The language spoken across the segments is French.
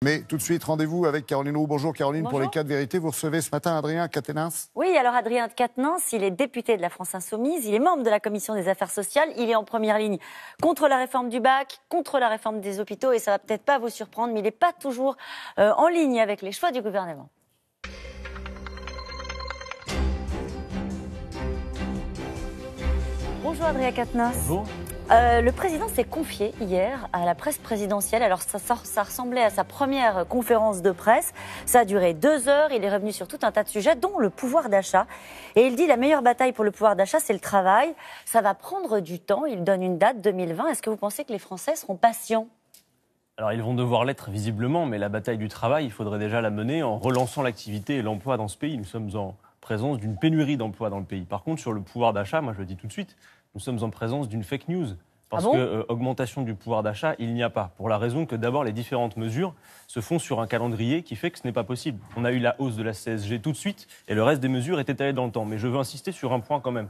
Mais tout de suite, rendez-vous avec Caroline Roux. Bonjour Caroline, Bonjour. pour les 4 vérités. Vous recevez ce matin Adrien Quatennens. Oui, alors Adrien Quatennens, il est député de la France Insoumise, il est membre de la Commission des Affaires sociales, il est en première ligne contre la réforme du bac, contre la réforme des hôpitaux, et ça va peut-être pas vous surprendre, mais il n'est pas toujours en ligne avec les choix du gouvernement. Bonjour Adrien Quatennens. Bonjour. Le président s'est confié hier à la presse présidentielle. Alors ça ressemblait à sa première conférence de presse. Ça a duré 2 heures. Il est revenu sur tout un tas de sujets, dont le pouvoir d'achat. Et il dit la meilleure bataille pour le pouvoir d'achat, c'est le travail. Ça va prendre du temps. Il donne une date, 2020. Est-ce que vous pensez que les Français seront patients ? Alors ils vont devoir l'être visiblement, mais la bataille du travail, il faudrait déjà la mener en relançant l'activité et l'emploi dans ce pays. Nous sommes en présence d'une pénurie d'emplois dans le pays. Par contre, sur le pouvoir d'achat, moi je le dis tout de suite, nous sommes en présence d'une fake news. Parce que augmentation du pouvoir d'achat, il n'y a pas. Pour la raison que d'abord, les différentes mesures se font sur un calendrier qui fait que ce n'est pas possible. On a eu la hausse de la CSG tout de suite et le reste des mesures est étalé dans le temps. Mais je veux insister sur un point quand même.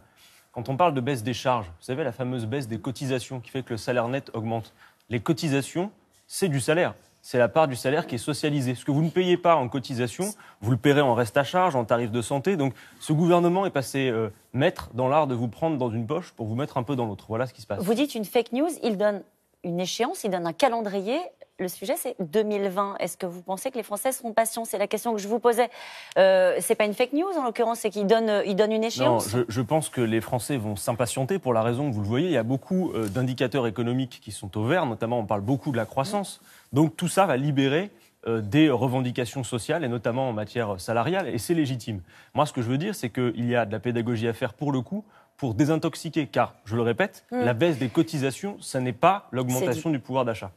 Quand on parle de baisse des charges, vous savez, la fameuse baisse des cotisations qui fait que le salaire net augmente. Les cotisations, c'est du salaire. C'est la part du salaire qui est socialisée. Ce que vous ne payez pas en cotisation, vous le paierez en reste à charge, en tarif de santé. Donc ce gouvernement est passé maître dans l'art de vous prendre dans une poche pour vous mettre un peu dans l'autre. Voilà ce qui se passe. Vous dites une fake news, il donne une échéance, il donne un calendrier. Le sujet, c'est 2020. Est-ce que vous pensez que les Français seront patients ? C'est la question que je vous posais. C'est pas une fake news, en l'occurrence, c'est qu'il donne une échéance. Non, je pense que les Français vont s'impatienter pour la raison que vous le voyez. Il y a beaucoup d'indicateurs économiques qui sont au vert. Notamment, on parle beaucoup de la croissance. Donc tout ça va libérer des revendications sociales, et notamment en matière salariale, et c'est légitime. Moi, ce que je veux dire, c'est qu'il y a de la pédagogie à faire pour le coup, pour désintoxiquer, car, je le répète, la baisse des cotisations, ça n'est pas l'augmentation du pouvoir d'achat.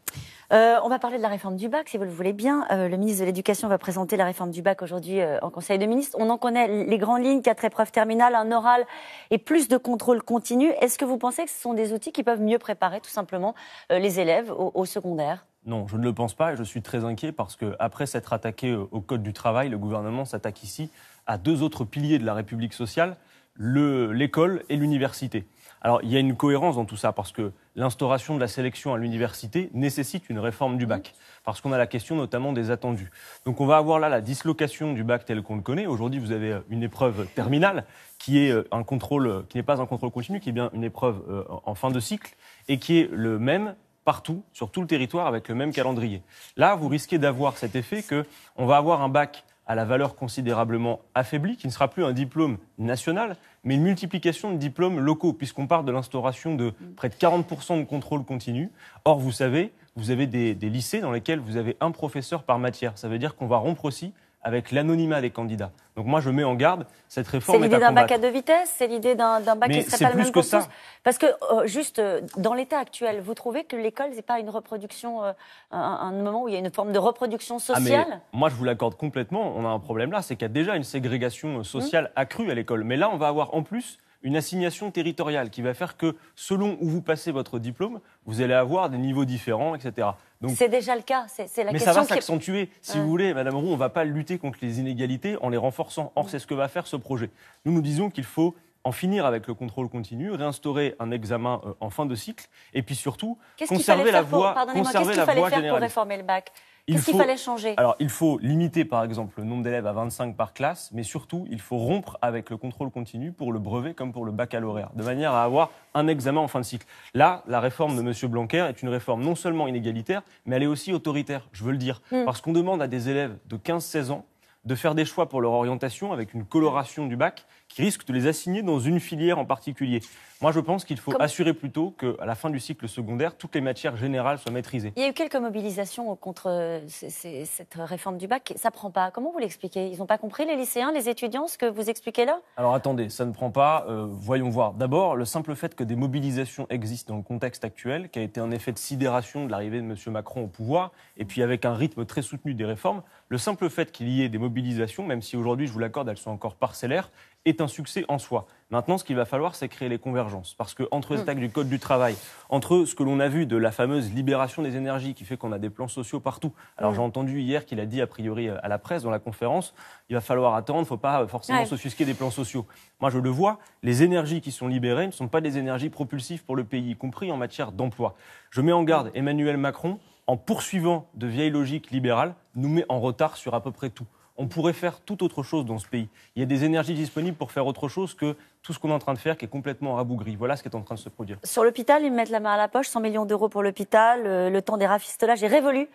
On va parler de la réforme du bac, si vous le voulez bien. Le ministre de l'Éducation va présenter la réforme du bac aujourd'hui en Conseil des ministres. On en connaît les grandes lignes, 4 épreuves terminales, un oral et plus de contrôle continu. Est-ce que vous pensez que ce sont des outils qui peuvent mieux préparer tout simplement les élèves au secondaire ? Non, je ne le pense pas et je suis très inquiet parce qu'après s'être attaqué au Code du travail, le gouvernement s'attaque ici à 2 autres piliers de la République sociale, l'école et l'université. Alors, il y a une cohérence dans tout ça parce que l'instauration de la sélection à l'université nécessite une réforme du bac parce qu'on a la question notamment des attendus. Donc, on va avoir là la dislocation du bac tel qu'on le connaît. Aujourd'hui, vous avez une épreuve terminale qui est un contrôle, qui n'est pas un contrôle continu, qui est bien une épreuve en fin de cycle et qui est le même partout, sur tout le territoire, avec le même calendrier. Là, vous risquez d'avoir cet effet qu'on va avoir un bac à la valeur considérablement affaiblie, qui ne sera plus un diplôme national, mais une multiplication de diplômes locaux, puisqu'on parle de l'instauration de près de 40% de contrôle continu. Or, vous savez, vous avez des lycées dans lesquels vous avez un professeur par matière. Ça veut dire qu'on va rompre aussi avec l'anonymat des candidats. Donc moi, je mets en garde, cette réforme est à combattre. C'est l'idée d'un bac à 2 vitesses ? C'est l'idée d'un bac qui ne serait pas le même pour tous ? Parce que, juste, dans l'état actuel, vous trouvez que l'école, c'est pas une reproduction, un moment où il y a une forme de reproduction sociale ? Moi, je vous l'accorde complètement. On a un problème là, c'est qu'il y a déjà une ségrégation sociale accrue à l'école. Mais là, on va avoir en plus une assignation territoriale qui va faire que, selon où vous passez votre diplôme, vous allez avoir des niveaux différents, etc. Donc, c'est déjà le cas, c'est la question. Mais ça va s'accentuer. Si vous voulez, Madame Roux, on ne va pas lutter contre les inégalités en les renforçant. Or, c'est ce que va faire ce projet. Nous disons qu'il faut en finir avec le contrôle continu, réinstaurer un examen en fin de cycle, et puis surtout conserver la voie généraliste. Qu'est-ce qu'il fallait faire pour réformer le bac ? Qu'est-ce qu'il fallait changer ? Alors, il faut limiter, par exemple, le nombre d'élèves à 25 par classe, mais surtout, il faut rompre avec le contrôle continu pour le brevet comme pour le baccalauréat, de manière à avoir un examen en fin de cycle. Là, la réforme de M. Blanquer est une réforme non seulement inégalitaire, mais elle est aussi autoritaire, je veux le dire. Parce qu'on demande à des élèves de 15-16 ans de faire des choix pour leur orientation avec une coloration du bac qui risque de les assigner dans une filière en particulier. Moi, je pense qu'il faut assurer plutôt qu'à la fin du cycle secondaire, toutes les matières générales soient maîtrisées. Il y a eu quelques mobilisations contre cette réforme du bac. Ça ne prend pas. Comment vous l'expliquez ? Ils n'ont pas compris, les lycéens, les étudiants, ce que vous expliquez là ? Alors attendez, ça ne prend pas. Voyons voir. D'abord, le simple fait que des mobilisations existent dans le contexte actuel, qui a été un effet de sidération de l'arrivée de M. Macron au pouvoir, et puis avec un rythme très soutenu des réformes, le simple fait qu'il y ait des mobilisations, même si aujourd'hui, je vous l'accorde, elles sont encore parcellaires, est un succès en soi. Maintenant, ce qu'il va falloir, c'est créer les convergences. Parce qu'entre les attaques du Code du travail, entre ce que l'on a vu de la fameuse libération des énergies qui fait qu'on a des plans sociaux partout. Alors j'ai entendu hier qu'il a dit a priori à la presse, dans la conférence, il va falloir attendre, il ne faut pas forcément s'offusquer des plans sociaux. Moi, je le vois, les énergies qui sont libérées ne sont pas des énergies propulsives pour le pays, y compris en matière d'emploi. Je mets en garde Emmanuel Macron en poursuivant de vieilles logiques libérales, nous met en retard sur à peu près tout. On pourrait faire tout autre chose dans ce pays. Il y a des énergies disponibles pour faire autre chose que tout ce qu'on est en train de faire qui est complètement rabougri. Voilà ce qui est en train de se produire. Sur l'hôpital, ils mettent la main à la poche, 100 millions d'euros pour l'hôpital, le temps des rafistolages est révolu,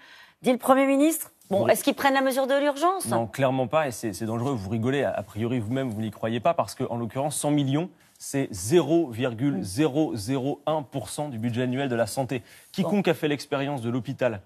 dit le Premier ministre. Bon, est-ce qu'ils prennent la mesure de l'urgence? Non, clairement pas, et c'est dangereux. Vous rigolez, a priori vous-même, vous n'y croyez pas, parce qu'en l'occurrence, 100 millions, c'est 0,001% du budget annuel de la santé. Quiconque a fait l'expérience de l'hôpital,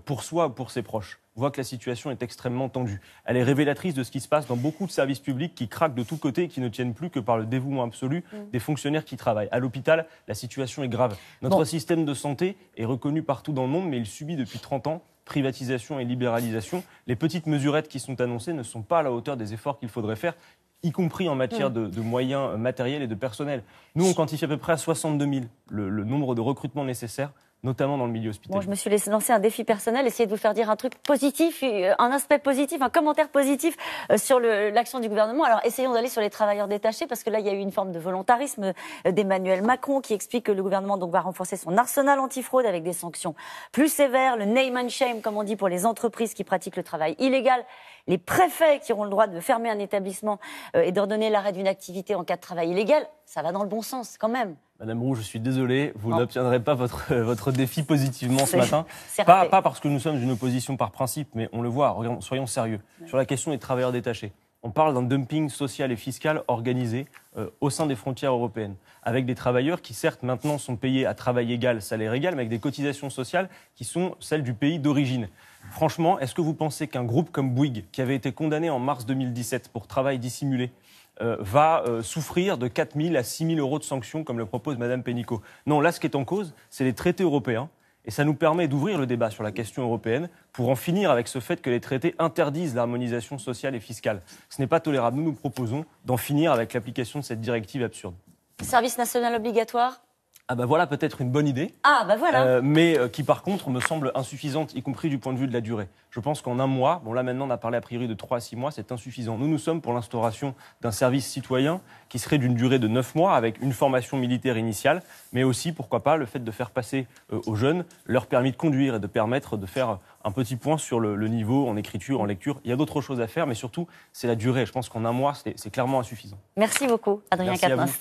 pour soi ou pour ses proches, voit que la situation est extrêmement tendue. Elle est révélatrice de ce qui se passe dans beaucoup de services publics qui craquent de tous côtés et qui ne tiennent plus que par le dévouement absolu des fonctionnaires qui travaillent. À l'hôpital, la situation est grave. Notre système de santé est reconnu partout dans le monde, mais il subit depuis 30 ans privatisation et libéralisation. Les petites mesurettes qui sont annoncées ne sont pas à la hauteur des efforts qu'il faudrait faire, y compris en matière de moyens matériels et de personnel. Nous, on quantifie à peu près à 62 000 le nombre de recrutements nécessaires, notamment dans le milieu hospitalier. Bon, je me suis laissé lancer un défi personnel, essayer de vous faire dire un truc positif, un aspect positif, un commentaire positif sur l'action du gouvernement. Alors, essayons d'aller sur les travailleurs détachés, parce que là, il y a eu une forme de volontarisme d'Emmanuel Macron qui explique que le gouvernement donc, va renforcer son arsenal antifraude avec des sanctions plus sévères, le name and shame, comme on dit, pour les entreprises qui pratiquent le travail illégal, les préfets qui auront le droit de fermer un établissement et d'ordonner l'arrêt d'une activité en cas de travail illégal. Ça va dans le bon sens, quand même. Madame Roux, je suis désolé, vous n'obtiendrez pas votre défi positivement ce matin. Pas parce que nous sommes une opposition par principe, mais on le voit, soyons sérieux. Sur la question des travailleurs détachés, on parle d'un dumping social et fiscal organisé au sein des frontières européennes, avec des travailleurs qui, certes, maintenant sont payés à travail égal, salaire égal, mais avec des cotisations sociales qui sont celles du pays d'origine. Franchement, est-ce que vous pensez qu'un groupe comme Bouygues, qui avait été condamné en mars 2017 pour travail dissimulé, va souffrir de 4 000 à 6 000 euros de sanctions, comme le propose Mme Pénicaud? Non, là, ce qui est en cause, c'est les traités européens. Et ça nous permet d'ouvrir le débat sur la question européenne pour en finir avec ce fait que les traités interdisent l'harmonisation sociale et fiscale. Ce n'est pas tolérable. Nous proposons d'en finir avec l'application de cette directive absurde. Service national obligatoire? Ah bah voilà peut-être une bonne idée, mais qui par contre me semble insuffisante, y compris du point de vue de la durée. Je pense qu'en un mois, bon là maintenant on a parlé a priori de 3 à 6 mois, c'est insuffisant. Nous sommes pour l'instauration d'un service citoyen qui serait d'une durée de 9 mois avec une formation militaire initiale, mais aussi pourquoi pas le fait de faire passer aux jeunes leur permis de conduire et de permettre de faire un petit point sur le niveau en écriture, en lecture. Il y a d'autres choses à faire, mais surtout c'est la durée. Je pense qu'en un mois c'est clairement insuffisant. Merci beaucoup Adrien Quatennens.